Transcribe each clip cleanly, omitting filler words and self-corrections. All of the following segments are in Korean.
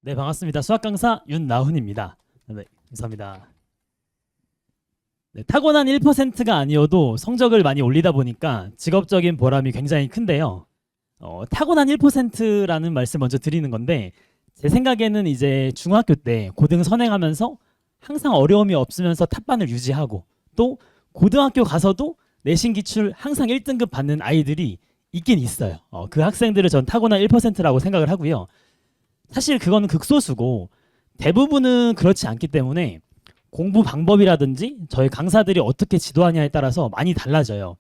네, 반갑습니다. 수학 강사 윤나훈입니다. 네, 감사합니다. 네, 타고난 1%가 아니어도 성적을 많이 올리다 보니까 직업적인 보람이 굉장히 큰데요. 타고난 1%라는 말씀 먼저 드리는 건데 제 생각에는 이제 중학교 때 고등 선행하면서 항상 어려움이 없으면서 탑반을 유지하고 또 고등학교 가서도 내신 기출 항상 1등급 받는 아이들이 있긴 있어요. 그 학생들을 전 타고난 1%라고 생각을 하고요. 사실 그거는 극소수고 대부분은 그렇지 않기 때문에 공부 방법이라든지 저희 강사들이 어떻게 지도하냐에 따라서 많이 달라져요.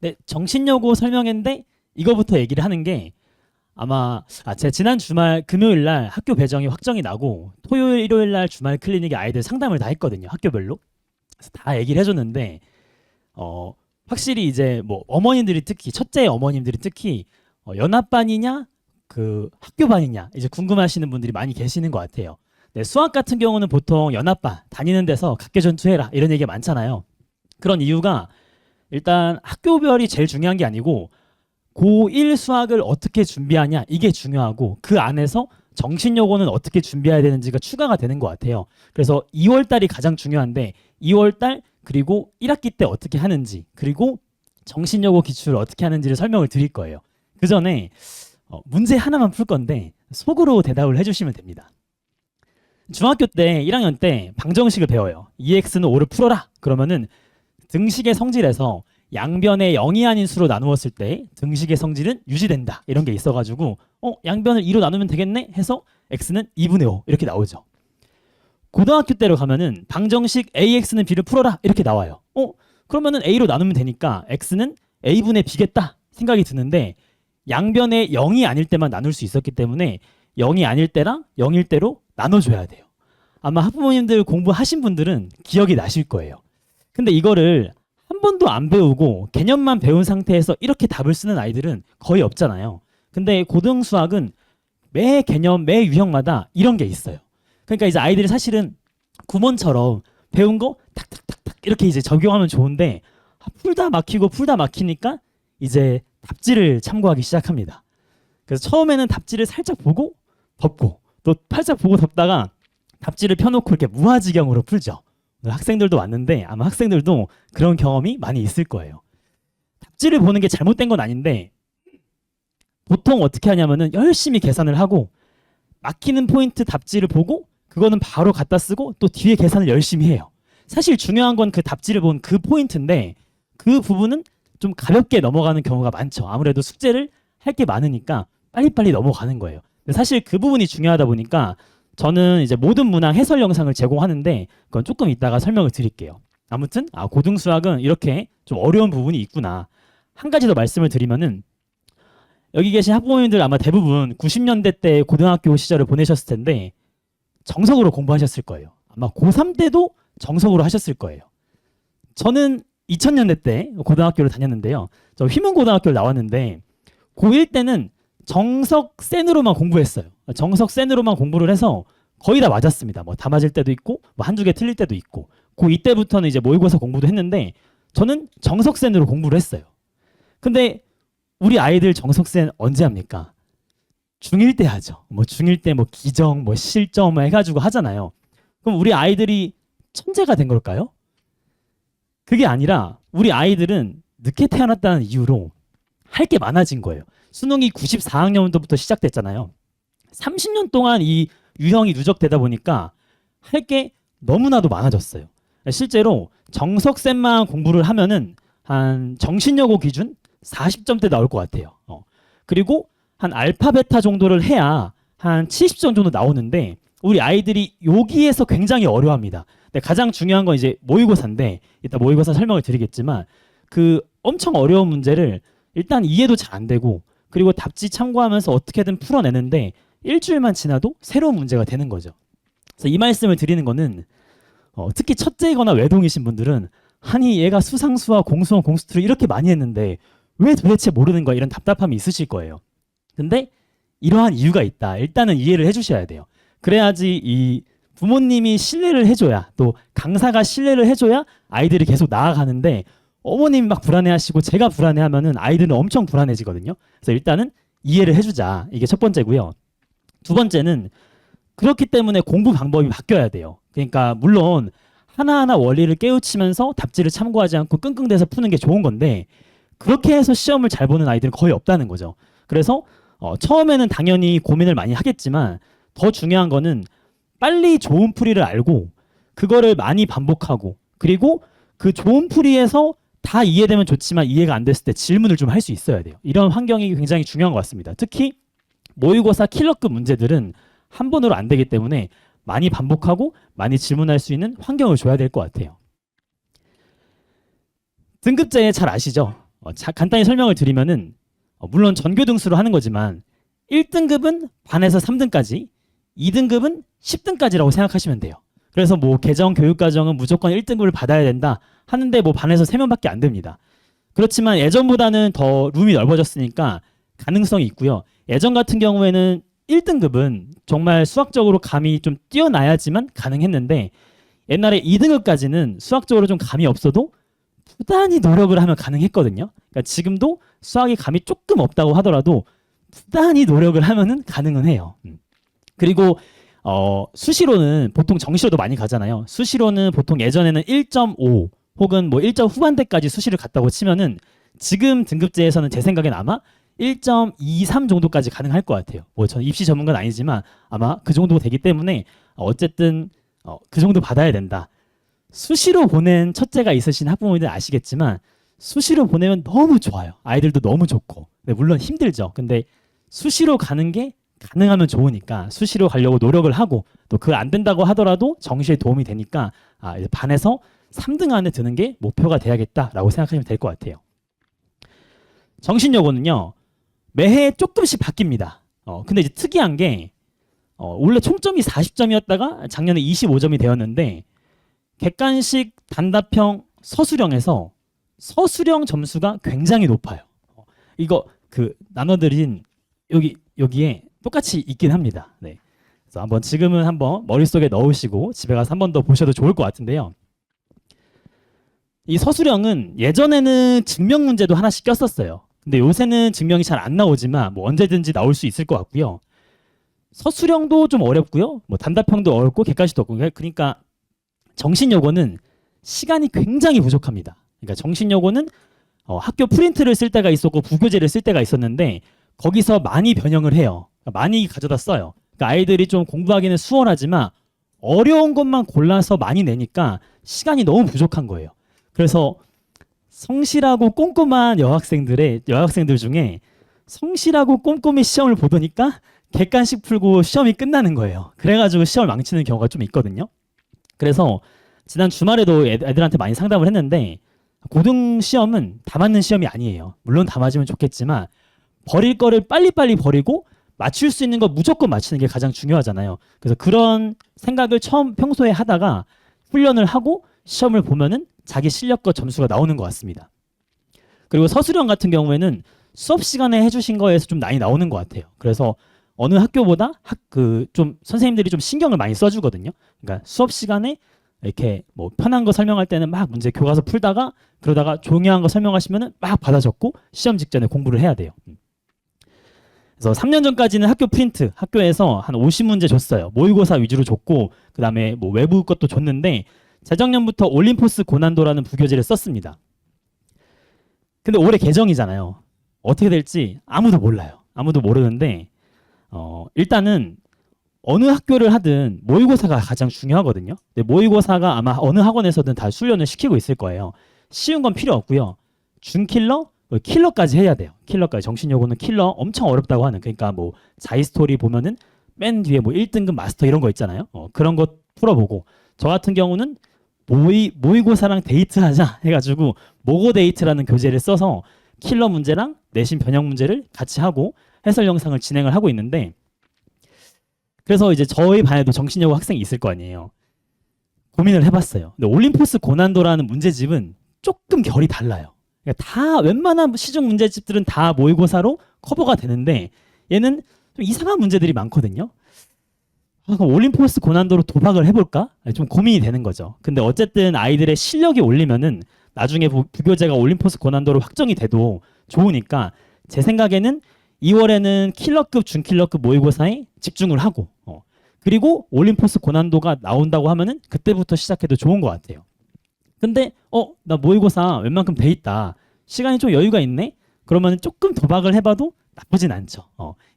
네, 정신여고 설명회인데 이거부터 얘기를 하는 게 아마 제가 지난 주말 금요일 날 학교 배정이 확정이 나고 토요일 일요일 날 주말 클리닉에 아이들 상담을 다 했거든요. 학교별로. 그래서 다 얘기를 해줬는데 확실히 이제 뭐 어머님들이 특히 첫째 어머님들이 특히 연합반이냐 그 학교반이냐 이제 궁금하시는 분들이 많이 계시는 것 같아요. 네, 수학 같은 경우는 보통 연합반 다니는 데서 각계전투해라 이런 얘기가 많잖아요. 그런 이유가 일단 학교별이 제일 중요한 게 아니고 고1 수학을 어떻게 준비하냐 이게 중요하고 그 안에서 정신요고는 어떻게 준비해야 되는지가 추가가 되는 것 같아요. 그래서 2월달이 가장 중요한데 2월달 그리고 1학기 때 어떻게 하는지 그리고 정신요고 기출을 어떻게 하는지를 설명을 드릴 거예요. 그 전에 문제 하나만 풀 건데 속으로 대답을 해주시면 됩니다. 중학교 때 1학년 때 방정식을 배워요. 2x는 5를 풀어라. 그러면은 등식의 성질에서 양변의 0이 아닌 수로 나누었을 때 등식의 성질은 유지된다. 이런 게 있어가지고 양변을 2로 나누면 되겠네 해서 x는 2분의 5 이렇게 나오죠. 고등학교 때로 가면은 방정식 ax는 b를 풀어라 이렇게 나와요. 그러면은 a로 나누면 되니까 x는 a분의 b겠다 생각이 드는데 양변에 0이 아닐 때만 나눌 수 있었기 때문에 0이 아닐 때랑 0일 때로 나눠줘야 돼요. 아마 학부모님들 공부하신 분들은 기억이 나실 거예요. 근데 이거를 한 번도 안 배우고 개념만 배운 상태에서 이렇게 답을 쓰는 아이들은 거의 없잖아요. 근데 고등 수학은 매 개념, 매 유형마다 이런 게 있어요. 그러니까 이제 아이들이 사실은 구몬처럼 배운 거 탁탁탁탁 이렇게 이제 적용하면 좋은데 풀다 막히고 풀다 막히니까 이제 답지를 참고하기 시작합니다. 그래서 처음에는 답지를 살짝 보고 덮고 또 살짝 보고 덮다가 답지를 펴놓고 이렇게 무아지경으로 풀죠. 학생들도 왔는데 아마 학생들도 그런 경험이 많이 있을 거예요. 답지를 보는 게 잘못된 건 아닌데 보통 어떻게 하냐면은 열심히 계산을 하고 막히는 포인트 답지를 보고 그거는 바로 갖다 쓰고 또 뒤에 계산을 열심히 해요. 사실 중요한 건 그 답지를 본 그 포인트인데 그 부분은 좀 가볍게 넘어가는 경우가 많죠. 아무래도 숙제를 할 게 많으니까 빨리빨리 넘어가는 거예요. 근데 사실 그 부분이 중요하다 보니까 저는 이제 모든 문항 해설 영상을 제공하는데 그건 조금 이따가 설명을 드릴게요. 아무튼 고등 수학은 이렇게 좀 어려운 부분이 있구나. 한 가지 더 말씀을 드리면은 여기 계신 학부모님들 아마 대부분 90년대 때 고등학교 시절을 보내셨을 텐데 정석으로 공부하셨을 거예요. 아마 고3 때도 정석으로 하셨을 거예요. 저는 2000년대 때 고등학교를 다녔는데요. 저 휘문고등학교를 나왔는데 고1 때는 정석 센으로만 공부했어요. 정석 센으로만 공부를 해서 거의 다 맞았습니다. 뭐 다 맞을 때도 있고 뭐 한두 개 틀릴 때도 있고 고2 때부터는 이제 모의고사 공부도 했는데 저는 정석 센으로 공부를 했어요. 근데 우리 아이들 정석 센 언제 합니까? 중1 때 하죠. 뭐 중1 때 뭐 기정 뭐 실점 해가지고 하잖아요. 그럼 우리 아이들이 천재가 된 걸까요? 그게 아니라 우리 아이들은 늦게 태어났다는 이유로 할 게 많아진 거예요. 수능이 94학년도부터 시작됐잖아요. 30년 동안 이 유형이 누적되다 보니까 할 게 너무나도 많아졌어요. 실제로 정석쌤만 공부를 하면은 한 정신여고 기준 40점대 나올 것 같아요. 그리고 한 알파 베타 정도를 해야 한 70점 정도 나오는데 우리 아이들이 여기에서 굉장히 어려워합니다. 근데 가장 중요한 건 이제 모의고사인데 이따 모의고사 설명을 드리겠지만 그 엄청 어려운 문제를 일단 이해도 잘 안 되고 그리고 답지 참고하면서 어떻게든 풀어내는데 일주일만 지나도 새로운 문제가 되는 거죠. 그래서 이 말씀을 드리는 거는 특히 첫째거나 외동이신 분들은 아니 얘가 수상수와 공수원 공수투를 이렇게 많이 했는데 왜 도대체 모르는 거야 이런 답답함이 있으실 거예요. 근데 이러한 이유가 있다. 일단은 이해를 해주셔야 돼요. 그래야지 이 부모님이 신뢰를 해줘야 또 강사가 신뢰를 해줘야 아이들이 계속 나아가는데 어머님이 막 불안해하시고 제가 불안해하면은 아이들은 엄청 불안해지거든요. 그래서 일단은 이해를 해주자. 이게 첫 번째고요. 두 번째는 그렇기 때문에 공부 방법이 바뀌어야 돼요. 그러니까 물론 하나하나 원리를 깨우치면서 답지를 참고하지 않고 끙끙대서 푸는 게 좋은 건데 그렇게 해서 시험을 잘 보는 아이들은 거의 없다는 거죠. 그래서 처음에는 당연히 고민을 많이 하겠지만 더 중요한 거는 빨리 좋은 풀이를 알고 그거를 많이 반복하고 그리고 그 좋은 풀이에서 다 이해되면 좋지만 이해가 안 됐을 때 질문을 좀 할 수 있어야 돼요. 이런 환경이 굉장히 중요한 것 같습니다. 특히 모의고사 킬러급 문제들은 한 번으로 안 되기 때문에 많이 반복하고 많이 질문할 수 있는 환경을 줘야 될 것 같아요. 등급제 잘 아시죠? 간단히 설명을 드리면은 물론 전교 등수로 하는 거지만 1등급은 반에서 3등까지, 2등급은 10등까지라고 생각하시면 돼요. 그래서 뭐 개정 교육과정은 무조건 1등급을 받아야 된다 하는데 뭐 반에서 3명밖에 안 됩니다. 그렇지만 예전보다는 더 룸이 넓어졌으니까 가능성이 있고요. 예전 같은 경우에는 1등급은 정말 수학적으로 감이 좀 뛰어나야지만 가능했는데 옛날에 2등급까지는 수학적으로 좀 감이 없어도 부단히 노력을 하면 가능했거든요. 그러니까 지금도 수학이 감이 조금 없다고 하더라도 부단히 노력을 하면은 가능은 해요. 그리고 수시로는 보통 정시로도 많이 가잖아요. 수시로는 보통 예전에는 1.5 혹은 뭐 1점 후반대까지 수시를 갔다고 치면은 지금 등급제에서는 제 생각엔 아마 1.23 정도까지 가능할 것 같아요. 뭐 저는 입시 전문가는 아니지만 아마 그 정도 되기 때문에 어쨌든 그 정도 받아야 된다. 수시로 보낸 첫째가 있으신 학부모님들 아시겠지만 수시로 보내면 너무 좋아요. 아이들도 너무 좋고. 물론 힘들죠. 근데 수시로 가는 게 가능하면 좋으니까 수시로 가려고 노력을 하고 또 그 안 된다고 하더라도 정시에 도움이 되니까 이제 반에서 3등 안에 드는 게 목표가 돼야겠다라고 생각하시면 될 것 같아요. 정신여고는요. 매해 조금씩 바뀝니다. 근데 이제 특이한 게 원래 총점이 40점이었다가 작년에 25점이 되었는데 객관식 단답형 서술형에서 서술형 점수가 굉장히 높아요. 이거 그 나눠드린 여기에 똑같이 있긴 합니다. 네. 그래서 지금은 한번 머릿속에 넣으시고 집에 가서 한 번 더 보셔도 좋을 것 같은데요. 이 서술형은 예전에는 증명 문제도 하나씩 꼈었어요. 근데 요새는 증명이 잘 안 나오지만 뭐 언제든지 나올 수 있을 것 같고요. 서술형도 좀 어렵고요. 뭐 단답형도 어렵고 객관식도 어렵고 그러니까 정신여고는 시간이 굉장히 부족합니다. 그러니까 정신여고는 학교 프린트를 쓸 때가 있었고 부교재를 쓸 때가 있었는데 거기서 많이 변형을 해요. 그러니까 많이 가져다 써요. 그러니까 아이들이 좀 공부하기는 수월하지만 어려운 것만 골라서 많이 내니까 시간이 너무 부족한 거예요. 그래서 성실하고 꼼꼼한 여학생들 중에 성실하고 꼼꼼히 시험을 보더니까 객관식 풀고 시험이 끝나는 거예요. 그래가지고 시험을 망치는 경우가 좀 있거든요. 그래서 지난 주말에도 애들한테 많이 상담을 했는데 고등 시험은 다 맞는 시험이 아니에요. 물론 다 맞으면 좋겠지만 버릴 거를 빨리빨리 버리고 맞출 수 있는 거 무조건 맞추는 게 가장 중요하잖아요. 그래서 그런 생각을 평소에 하다가 훈련을 하고 시험을 보면은 자기 실력과 점수가 나오는 것 같습니다. 그리고 서술형 같은 경우에는 수업 시간에 해주신 거에서 좀 많이 나오는 것 같아요. 그래서 어느 학교보다 좀 선생님들이 좀 신경을 많이 써주거든요. 그러니까 수업 시간에 이렇게 뭐 편한 거 설명할 때는 막 문제 교과서 풀다가 그러다가 중요한 거 설명하시면은 막 받아 적고 시험 직전에 공부를 해야 돼요. 그래서 3년 전까지는 학교 프린트 학교에서 한 50문제 줬어요. 모의고사 위주로 줬고 그 다음에 뭐 외부 것도 줬는데 재작년부터 올림포스 고난도라는 부교재를 썼습니다. 근데 올해 개정이잖아요. 어떻게 될지 아무도 몰라요. 아무도 모르는데 일단은 어느 학교를 하든 모의고사가 가장 중요하거든요. 근데 모의고사가 아마 어느 학원에서든 다 훈련을 시키고 있을 거예요. 쉬운 건 필요 없고요. 준킬러, 킬러까지 해야 돼요. 킬러까지. 정신여고는 킬러 엄청 어렵다고 하는. 그러니까 뭐 자이스토리 보면은 맨 뒤에 뭐 1등급 마스터 이런 거 있잖아요. 그런 거 풀어보고 저 같은 경우는 모의고사랑 데이트하자 해가지고 모고 데이트라는 교재를 써서 킬러 문제랑 내신 변형 문제를 같이 하고 해설 영상을 진행을 하고 있는데 그래서 이제 저희 반에도 정신여고 학생이 있을 거 아니에요. 고민을 해봤어요. 근데 올림포스 고난도라는 문제집은 조금 결이 달라요. 그러니까 다 웬만한 시중 문제집들은 다 모의고사로 커버가 되는데 얘는 좀 이상한 문제들이 많거든요. 그럼 올림포스 고난도로 도박을 해볼까? 좀 고민이 되는 거죠. 근데 어쨌든 아이들의 실력이 올리면은 나중에 부교재가 올림포스 고난도로 확정이 돼도 좋으니까 제 생각에는 2월에는 킬러급, 준킬러급 모의고사에 집중을 하고 그리고 올림포스 고난도가 나온다고 하면은 그때부터 시작해도 좋은 것 같아요. 근데 나 모의고사 웬만큼 돼 있다. 시간이 좀 여유가 있네. 그러면 조금 도박을 해봐도 나쁘진 않죠.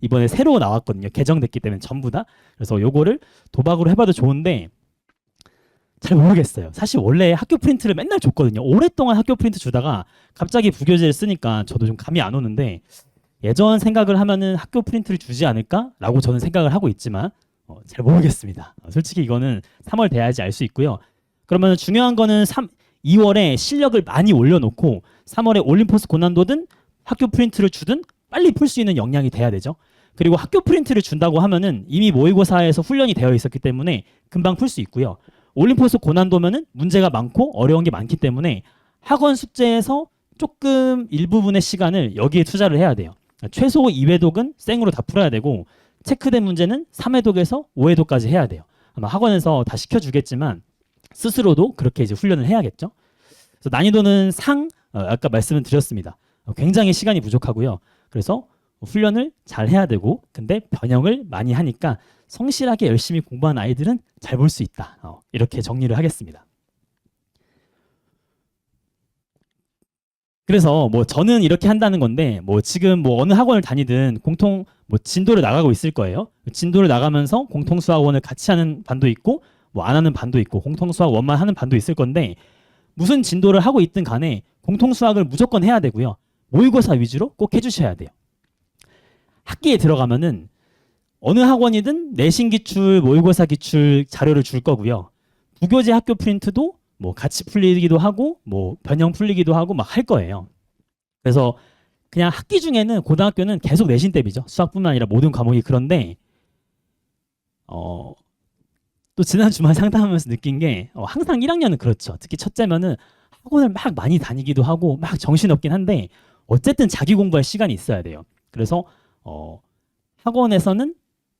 이번에 새로 나왔거든요. 개정됐기 때문에 전부 다. 그래서 요거를 도박으로 해봐도 좋은데 잘 모르겠어요. 사실 원래 학교 프린트를 맨날 줬거든요. 오랫동안 학교 프린트 주다가 갑자기 부교재를 쓰니까 저도 좀 감이 안 오는데 예전 생각을 하면은 학교 프린트를 주지 않을까라고 저는 생각을 하고 있지만 잘 모르겠습니다. 솔직히 이거는 3월 돼야지 알 수 있고요. 그러면 중요한 거는 2월에 실력을 많이 올려놓고 3월에 올림포스 고난도든 학교 프린트를 주든 빨리 풀 수 있는 역량이 돼야 되죠. 그리고 학교 프린트를 준다고 하면은 이미 모의고사에서 훈련이 되어 있었기 때문에 금방 풀 수 있고요. 올림포스 고난도면은 문제가 많고 어려운 게 많기 때문에 학원 숙제에서 조금 일부분의 시간을 여기에 투자를 해야 돼요. 최소 2회독은 생으로 다 풀어야 되고 체크된 문제는 3회독에서 5회독까지 해야 돼요. 아마 학원에서 다 시켜주겠지만 스스로도 그렇게 이제 훈련을 해야겠죠. 그래서 난이도는 아까 말씀을 드렸습니다. 굉장히 시간이 부족하고요. 그래서 훈련을 잘 해야 되고 근데 변형을 많이 하니까 성실하게 열심히 공부한 아이들은 잘 볼 수 있다. 이렇게 정리를 하겠습니다. 그래서 뭐 저는 이렇게 한다는 건데 뭐 지금 뭐 어느 학원을 다니든 공통 뭐 진도를 나가고 있을 거예요. 진도를 나가면서 공통수학원을 같이 하는 반도 있고 뭐 안 하는 반도 있고 공통수학 원만 하는 반도 있을 건데 무슨 진도를 하고 있든 간에 공통수학을 무조건 해야 되고요. 모의고사 위주로 꼭 해주셔야 돼요. 학기에 들어가면은 어느 학원이든 내신 기출, 모의고사 기출 자료를 줄 거고요. 부교재 학교 프린트도 뭐 같이 풀리기도 하고 뭐 변형 풀리기도 하고 막 할 거예요. 그래서 그냥 학기 중에는 고등학교는 계속 내신 대비죠. 수학뿐만 아니라 모든 과목이. 그런데 또 지난 주말 상담하면서 느낀 게 항상 1학년은 그렇죠. 특히 첫째면은 학원을 막 많이 다니기도 하고 막 정신없긴 한데 어쨌든 자기 공부할 시간이 있어야 돼요. 그래서 학원에서는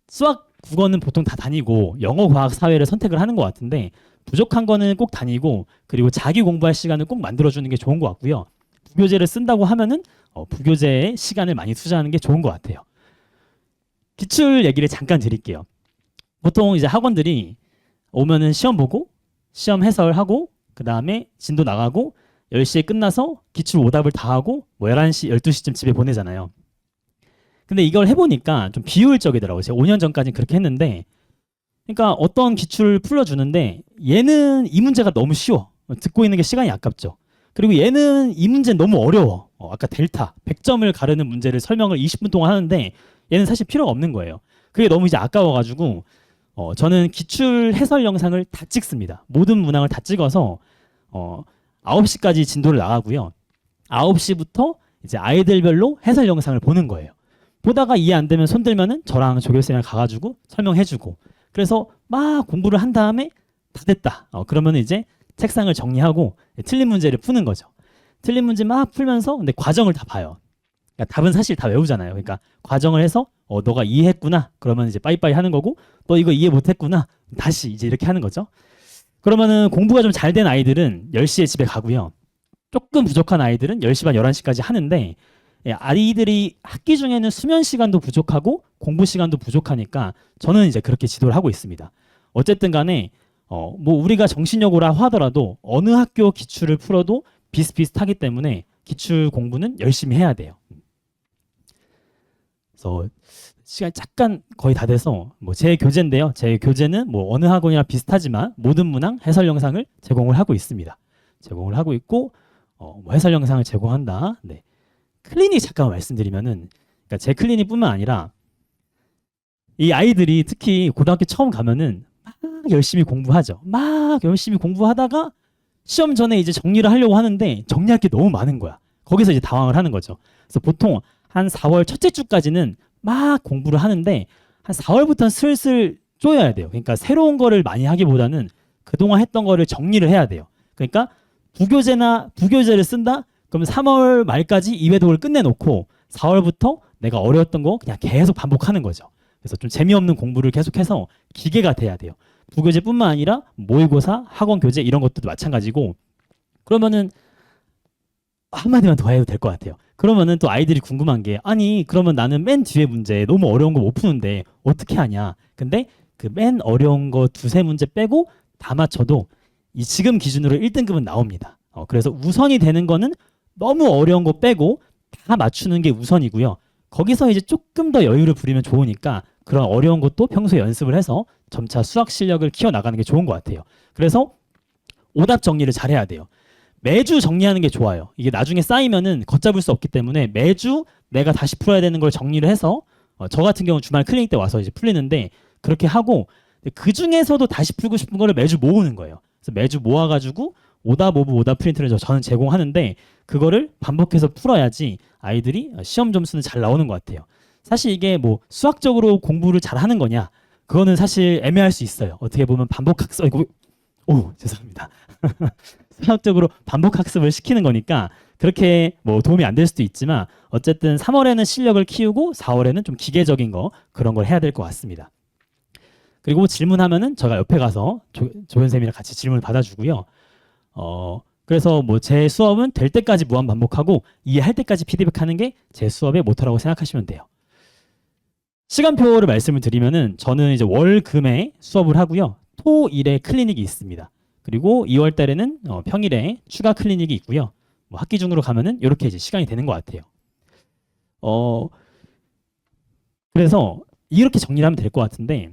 수학, 국어는 보통 다 다니고 영어, 과학, 사회를 선택을 하는 것 같은데 부족한 거는 꼭 다니고 그리고 자기 공부할 시간을 꼭 만들어주는 게 좋은 것 같고요. 부교재를 쓴다고 하면은 부교재에 시간을 많이 투자하는 게 좋은 것 같아요. 기출 얘기를 잠깐 드릴게요. 보통 이제 학원들이 오면은 시험 보고 시험 해설하고 그 다음에 진도 나가고 10시에 끝나서 기출 오답을 다 하고 뭐 11시, 12시쯤 집에 보내잖아요. 근데 이걸 해보니까 좀 비효율적이더라고요. 제가 5년 전까지는 그렇게 했는데 그러니까 어떤 기출을 풀어주는데 얘는 이 문제가 너무 쉬워. 듣고 있는 게 시간이 아깝죠. 그리고 얘는 이 문제는 너무 어려워. 아까 델타 100점을 가르는 문제를 설명을 20분 동안 하는데 얘는 사실 필요가 없는 거예요. 그게 너무 이제 아까워가지고 저는 기출 해설 영상을 다 찍습니다. 모든 문항을 다 찍어서 9시까지 진도를 나가고요. 9시부터 이제 아이들별로 해설 영상을 보는 거예요. 보다가 이해 안 되면 손 들면은 저랑 조교쌤이랑 가가지고 설명해주고 그래서 막 공부를 한 다음에 다 됐다. 그러면 이제 책상을 정리하고 틀린 문제를 푸는 거죠. 틀린 문제 막 풀면서 근데 과정을 다 봐요. 그러니까 답은 사실 다 외우잖아요. 그러니까 과정을 해서 너가 이해했구나. 그러면 이제 빠이빠이 하는 거고 너 이거 이해 못했구나. 다시 이제 이렇게 하는 거죠. 그러면은 공부가 좀 잘 된 아이들은 10시에 집에 가고요. 조금 부족한 아이들은 10시 반, 11시까지 하는데 아이들이 학기 중에는 수면 시간도 부족하고 공부 시간도 부족하니까 저는 이제 그렇게 지도를 하고 있습니다. 어쨌든 간에 뭐 우리가 정신력으로 하더라도 어느 학교 기출을 풀어도 비슷비슷하기 때문에 기출 공부는 열심히 해야 돼요. 그래서 시간이 잠깐 거의 다 돼서 뭐 제 교재인데요. 제 교재는 뭐 어느 학원이랑 비슷하지만 모든 문항 해설 영상을 제공을 하고 있습니다. 제공을 하고 있고 뭐 해설 영상을 제공한다. 네. 클리닉 잠깐 말씀드리면은 그러니까 제 클리닉뿐만 아니라 이 아이들이 특히 고등학교 처음 가면은 막 열심히 공부하죠. 막 열심히 공부하다가 시험 전에 이제 정리를 하려고 하는데 정리할 게 너무 많은 거야. 거기서 이제 당황을 하는 거죠. 그래서 보통 한 4월 첫째 주까지는 막 공부를 하는데 한 4월부터는 슬슬 쪼여야 돼요. 그러니까 새로운 거를 많이 하기보다는 그동안 했던 거를 정리를 해야 돼요. 그러니까 부교재를 쓴다? 그럼 3월 말까지 2회독을 끝내놓고 4월부터 내가 어려웠던 거 그냥 계속 반복하는 거죠. 그래서 좀 재미없는 공부를 계속해서 기계가 돼야 돼요. 부교재뿐만 아니라 모의고사, 학원 교재 이런 것들도 마찬가지고 그러면은 한마디만 더 해도 될 것 같아요. 그러면은 또 아이들이 궁금한 게 아니 그러면 나는 맨 뒤에 문제 너무 어려운 거 못 푸는데 어떻게 하냐. 근데 그 맨 어려운 거 두세 문제 빼고 다 맞춰도 이 지금 기준으로 1등급은 나옵니다. 그래서 우선이 되는 거는 너무 어려운 거 빼고 다 맞추는 게 우선이고요. 거기서 이제 조금 더 여유를 부리면 좋으니까 그런 어려운 것도 평소에 연습을 해서 점차 수학 실력을 키워나가는 게 좋은 것 같아요. 그래서 오답 정리를 잘해야 돼요. 매주 정리하는 게 좋아요. 이게 나중에 쌓이면은 걷잡을 수 없기 때문에 매주 내가 다시 풀어야 되는 걸 정리를 해서 저 같은 경우는 주말 클리닉 때 와서 이제 풀리는데 그렇게 하고 그 중에서도 다시 풀고 싶은 거를 매주 모으는 거예요. 그래서 매주 모아가지고 오답 오브 오답 프린트를 저는 제공하는데 그거를 반복해서 풀어야지 아이들이 시험 점수는 잘 나오는 것 같아요. 사실 이게 뭐 수학적으로 공부를 잘 하는 거냐 그거는 사실 애매할 수 있어요. 어떻게 보면 반복 학습 죄송합니다. 수학적으로 반복 학습을 시키는 거니까 그렇게 뭐 도움이 안 될 수도 있지만 어쨌든 3월에는 실력을 키우고 4월에는 좀 기계적인 거 그런 걸 해야 될 것 같습니다. 그리고 질문하면은 제가 옆에 가서 조현 쌤이랑 같이 질문을 받아주고요. 그래서 뭐 제 수업은 될 때까지 무한 반복하고 이해할 때까지 피드백하는 게 제 수업의 모토라고 생각하시면 돼요. 시간표를 말씀을 드리면은 저는 이제 월, 금에 수업을 하고요. 토, 일에 클리닉이 있습니다. 그리고 2월 달에는 평일에 추가 클리닉이 있고요. 뭐 학기 중으로 가면은 이렇게 이제 시간이 되는 것 같아요. 그래서 이렇게 정리를 하면 될 것 같은데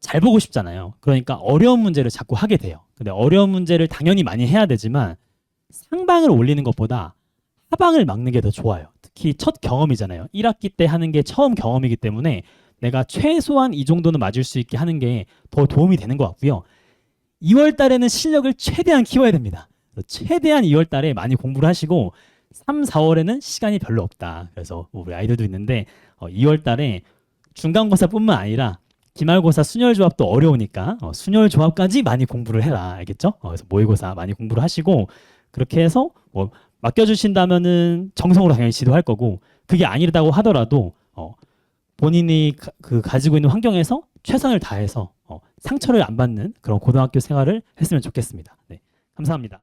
잘 보고 싶잖아요. 그러니까 어려운 문제를 자꾸 하게 돼요. 근데 어려운 문제를 당연히 많이 해야 되지만 상방을 올리는 것보다 하방을 막는 게 더 좋아요. 특히 첫 경험이잖아요. 1학기 때 하는 게 처음 경험이기 때문에 내가 최소한 이 정도는 맞을 수 있게 하는 게 더 도움이 되는 것 같고요. 2월 달에는 실력을 최대한 키워야 됩니다. 최대한 2월 달에 많이 공부를 하시고 3, 4월에는 시간이 별로 없다. 그래서 우리 아이들도 있는데 2월 달에 중간고사뿐만 아니라 기말고사 순열조합도 어려우니까 순열조합까지 많이 공부를 해라. 알겠죠? 그래서 모의고사 많이 공부를 하시고 그렇게 해서 뭐 맡겨주신다면은 정성으로 당연히 지도할 거고 그게 아니라고 하더라도 본인이 가지고 있는 환경에서 최선을 다해서 상처를 안 받는 그런 고등학교 생활을 했으면 좋겠습니다. 네, 감사합니다.